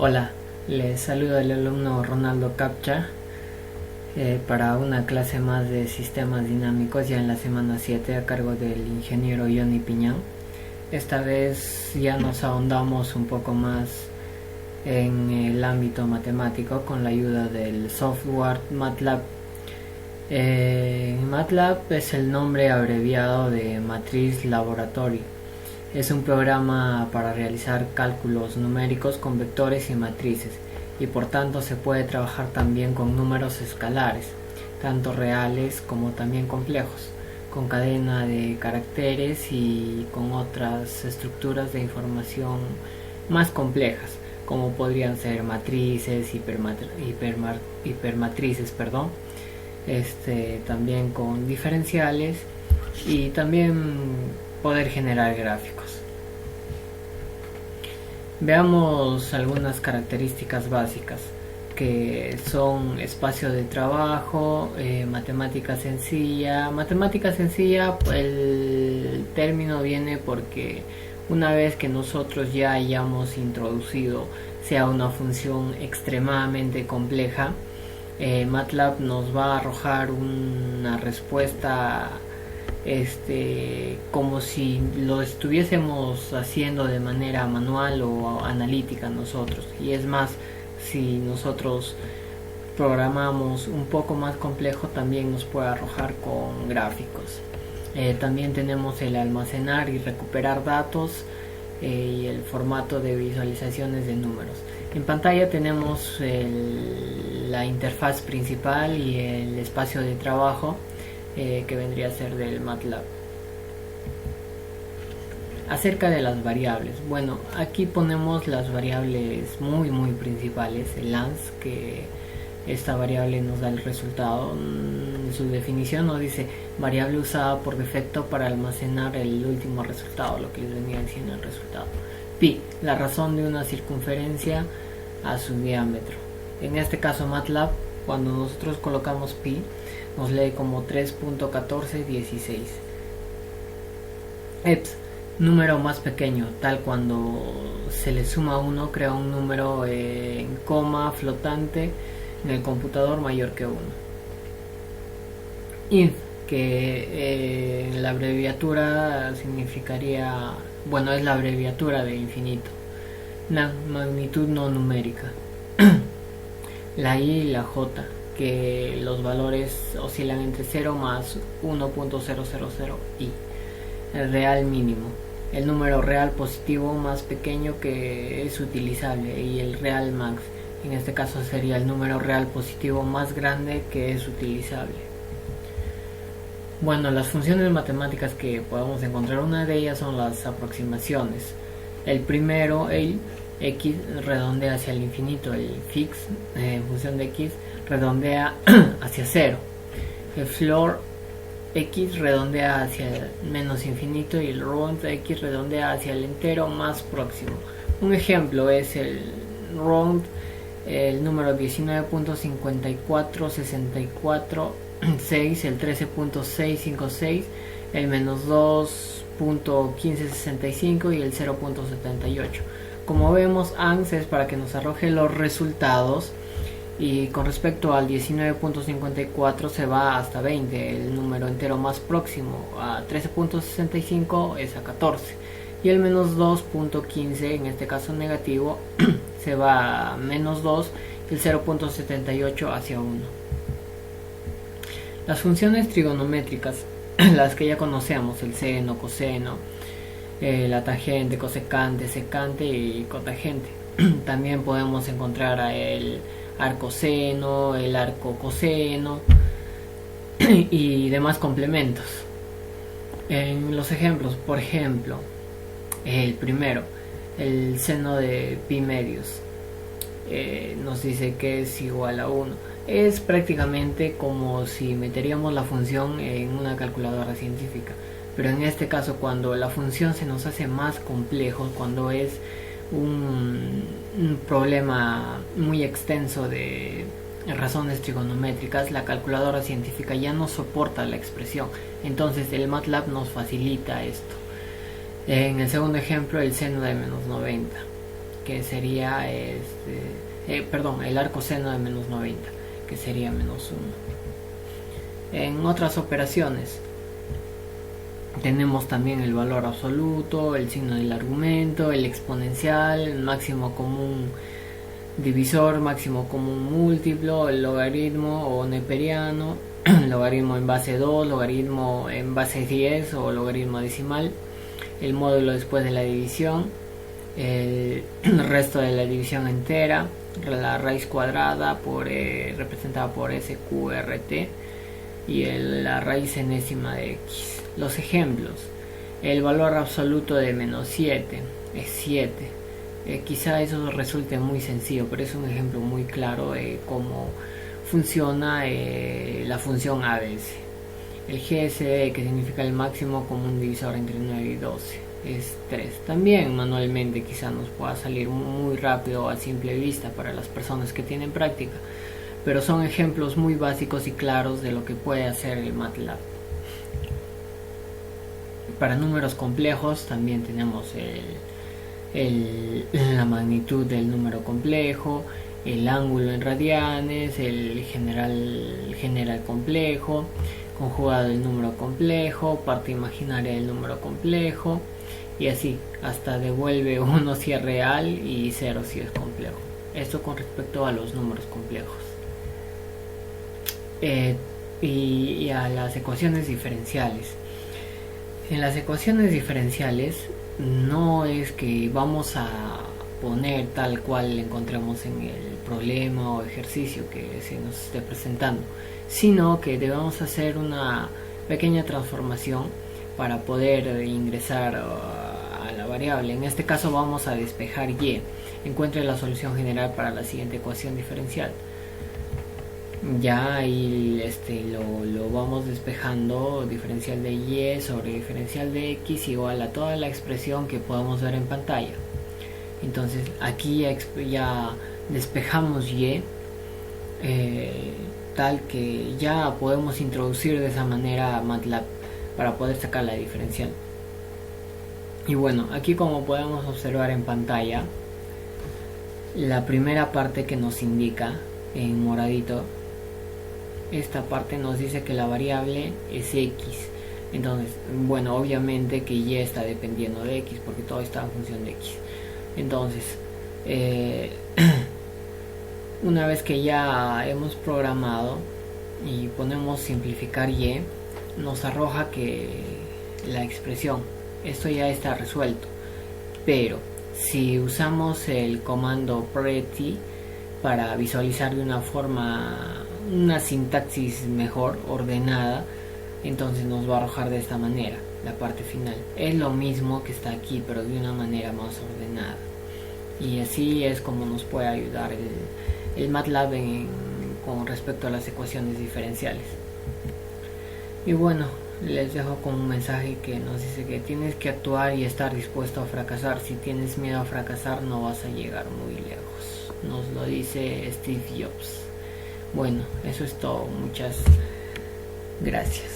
Hola, les saluda el alumno Ronaldo Capcha para una clase más de sistemas dinámicos ya en la semana 7 a cargo del ingeniero Johnny Piñán. Esta vez ya nos ahondamos un poco más en el ámbito matemático con la ayuda del software MATLAB. MATLAB es el nombre abreviado de Matrix Laboratory. Es un programa para realizar cálculos numéricos con vectores y matrices, y por tanto se puede trabajar también con números escalares, tanto reales como también complejos, con cadena de caracteres y con otras estructuras de información más complejas, como podrían ser matrices, hipermatrices, también con diferenciales y también poder generar gráficos. Veamos algunas características básicas que son espacio de trabajo, matemática sencilla. Matemática sencilla, el término viene porque una vez que nosotros ya hayamos introducido sea una función extremadamente compleja, MATLAB nos va a arrojar una respuesta como si lo estuviésemos haciendo de manera manual o analítica nosotros. Y es más, si nosotros programamos un poco más complejo, también nos puede arrojar con gráficos. También tenemos el almacenar y recuperar datos y el formato de visualizaciones de números. En pantalla tenemos la interfaz principal y el espacio de trabajo que vendría a ser del MATLAB. Acerca de las variables, bueno, aquí ponemos las variables muy principales, el ANS, que esta variable nos da el resultado. En su definición nos dice variable usada por defecto para almacenar el último resultado, lo que les venía diciendo el resultado. Pi, la razón de una circunferencia a su diámetro. En este caso MATLAB, cuando nosotros colocamos pi, nos lee como 3.1416. EPS, número más pequeño, tal cuando se le suma 1 crea un número en coma flotante en el computador mayor que 1. INF, que la abreviatura significaría, bueno, es la abreviatura de infinito. Magnitud no numérica. La I y la J, que los valores oscilan entre 0 más 1.000i. El real mínimo, el número real positivo más pequeño que es utilizable, y el real max, en este caso sería el número real positivo más grande que es utilizable. Bueno, las funciones matemáticas que podemos encontrar, una de ellas son las aproximaciones. El primero, el x redondea hacia el infinito, el fix en función de x redondea hacia 0, el floor x redondea hacia menos infinito y el round x redondea hacia el entero más próximo. Un ejemplo es el round, el número 19.5464.6, el 13.656, el menos 2.1565 y el 0.78. Como vemos, ANS es para que nos arroje los resultados, y con respecto al 19.54 se va hasta 20, el número entero más próximo. A 13.65 es a 14, y el menos 2.15, en este caso negativo, se va a menos 2, y el 0.78 hacia 1. Las funciones trigonométricas, las que ya conocemos, el seno, coseno, la tangente, cosecante, secante y cotangente. También podemos encontrar a el arcoseno, el arco coseno y demás complementos. En los ejemplos, por ejemplo, el primero, el seno de pi medios, nos dice que es igual a 1. Es prácticamente como si meteríamos la función en una calculadora científica, pero en este caso, cuando la función se nos hace más complejo, cuando es un problema muy extenso de razones trigonométricas, la calculadora científica ya no soporta la expresión. Entonces el MATLAB nos facilita esto. En el segundo ejemplo, el seno de menos 90. que sería el arco seno de menos 90, que sería menos 1. En otras operaciones tenemos también el valor absoluto, el signo del argumento, el exponencial, el máximo común divisor, máximo común múltiplo, el logaritmo o neperiano, logaritmo en base 2, logaritmo en base 10 o logaritmo decimal, el módulo después de la división, el resto de la división entera, la raíz cuadrada representada por SQRT y la raíz enésima de X. Los ejemplos: el valor absoluto de menos 7 es 7. Quizá eso resulte muy sencillo, pero es un ejemplo muy claro de cómo funciona la función ABC. El GSD, que significa el máximo común divisor entre 9 y 12, es 3. También manualmente quizá nos pueda salir muy rápido a simple vista para las personas que tienen práctica, pero son ejemplos muy básicos y claros de lo que puede hacer el MATLAB. Para números complejos también tenemos la magnitud del número complejo, el ángulo en radianes, el general complejo, conjugado del número complejo, parte imaginaria del número complejo, y así hasta devuelve 1 si es real y 0 si es complejo. Esto con respecto a los números complejos. Y a las ecuaciones diferenciales. En las ecuaciones diferenciales no es que vamos a poner tal cual encontramos en el problema o ejercicio que se nos esté presentando, sino que debemos hacer una pequeña transformación para poder ingresar a la variable. En este caso vamos a despejar y. Encuentre la solución general para la siguiente ecuación diferencial. Ya ahí lo vamos despejando. Diferencial de y sobre diferencial de x igual a toda la expresión que podemos ver en pantalla. Entonces aquí ya despejamos y tal que ya podemos introducir de esa manera MATLAB para poder sacar la diferencial. Y bueno, aquí como podemos observar en pantalla, la primera parte que nos indica en moradito, esta parte nos dice que la variable es x. Entonces, bueno, obviamente que y está dependiendo de x porque todo está en función de x. Entonces, una vez que ya hemos programado y ponemos simplificar y, nos arroja que la expresión, esto ya está resuelto. Pero si usamos el comando pretty para visualizar de una forma, una sintaxis mejor ordenada, entonces nos va a arrojar de esta manera la parte final. Es lo mismo que está aquí, pero de una manera más ordenada. Y así es como nos puede ayudar el MATLAB con respecto a las ecuaciones diferenciales. Y bueno, les dejo con un mensaje que nos dice que tienes que actuar y estar dispuesto a fracasar. Si tienes miedo a fracasar, no vas a llegar muy lejos. Nos lo dice Steve Jobs. Bueno, eso es todo. Muchas gracias.